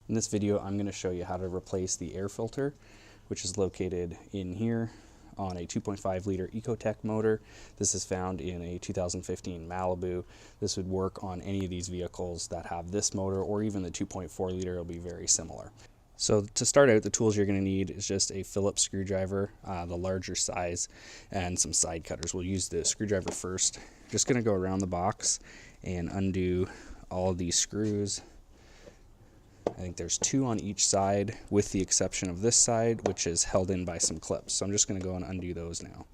In this video, I'm going to show you how to replace the air filter, which is located in here on a 2.5 liter ecotec motor. This is found in a 2015 Malibu. This would work on any of these vehicles that have this motor, or even the 2.4 liter. It'll be very similar. So to start out, the tools you're going to need is just a Phillips screwdriver, the larger size, and some side cutters. We'll use the screwdriver first. Just going to go around the box and undo all of these screws. I think there's 2 on each side, with the exception of this side, which is held in by some clips. So I'm just going to go and undo those now.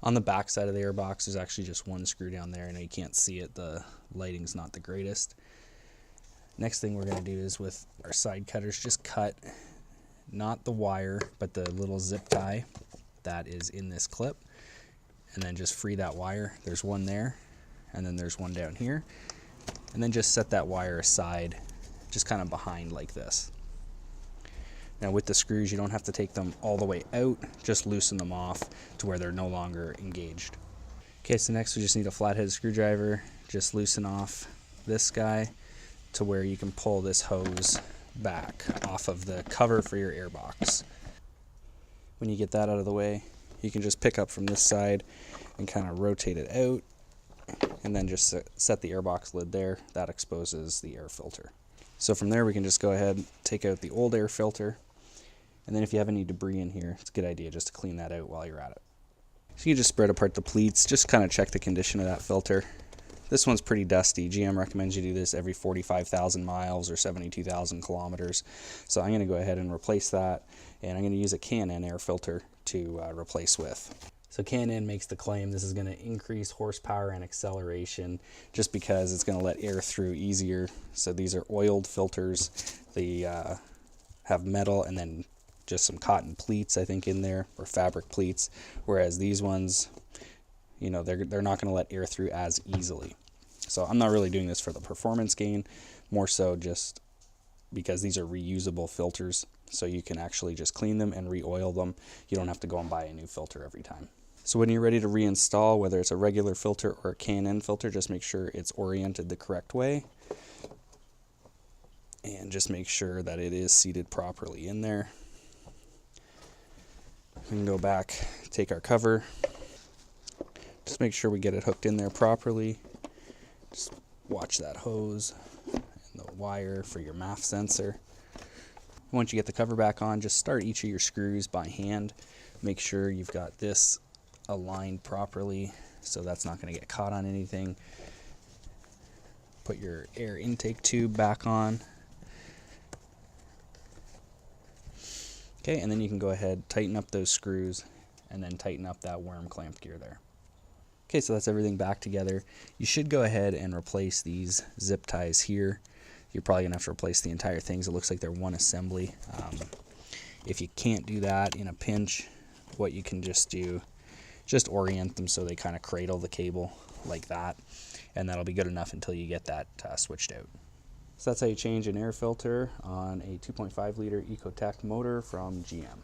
On the back side of the airbox, there's actually just one screw down there. I know you can't see it, the lighting's not the greatest. Next thing we're going to do is, with our side cutters, just cut not the wire, but the little zip tie that is in this clip, and then just free that wire. There's one there, and then there's one down here, and then just set that wire aside, just kind of behind like this. Now with the screws, you don't have to take them all the way out, just loosen them off to where they're no longer engaged. Okay, so next we just need a flathead screwdriver. Just loosen off this guy to where you can pull this hose back off of the cover for your airbox. When you get that out of the way, you can just pick up from this side and kind of rotate it out, and then just set the airbox lid there. That exposes the air filter. So from there we can just go ahead and take out the old air filter, and then if you have any debris in here, it's a good idea just to clean that out while you're at it. So you just spread apart the pleats, just kind of check the condition of that filter. This one's pretty dusty. GM recommends you do this every 45,000 miles or 72,000 kilometers. So I'm going to go ahead and replace that, and I'm going to use a K&N air filter to replace with. So K&N makes the claim this is going to increase horsepower and acceleration just because it's going to let air through easier. So these are oiled filters. They have metal and then just some cotton pleats, I think, in there, or fabric pleats, whereas these ones, you know, they're not going to let air through as easily. So I'm not really doing this for the performance gain, more so just because these are reusable filters, so you can actually just clean them and re-oil them. You don't have to go and buy a new filter every time. So when you're ready to reinstall, whether it's a regular filter or a K&N filter, just make sure it's oriented the correct way, and just make sure that it is seated properly in there. We can go back, take our cover, just make sure we get it hooked in there properly. Just watch that hose and the wire for your MAF sensor. Once you get the cover back on, just start each of your screws by hand. Make sure you've got this aligned properly so that's not going to get caught on anything. Put your air intake tube back on. Okay, and then you can go ahead, tighten up those screws, and then tighten up that worm clamp gear there. Okay, so that's everything back together. You should go ahead and replace these zip ties here. You're probably going to have to replace the entire thing. It looks like they're one assembly. If you can't do that in a pinch, what you can just do, just orient them so they kind of cradle the cable like that, and that'll be good enough until you get that switched out. So that's how you change an air filter on a 2.5 liter ecotec motor from GM.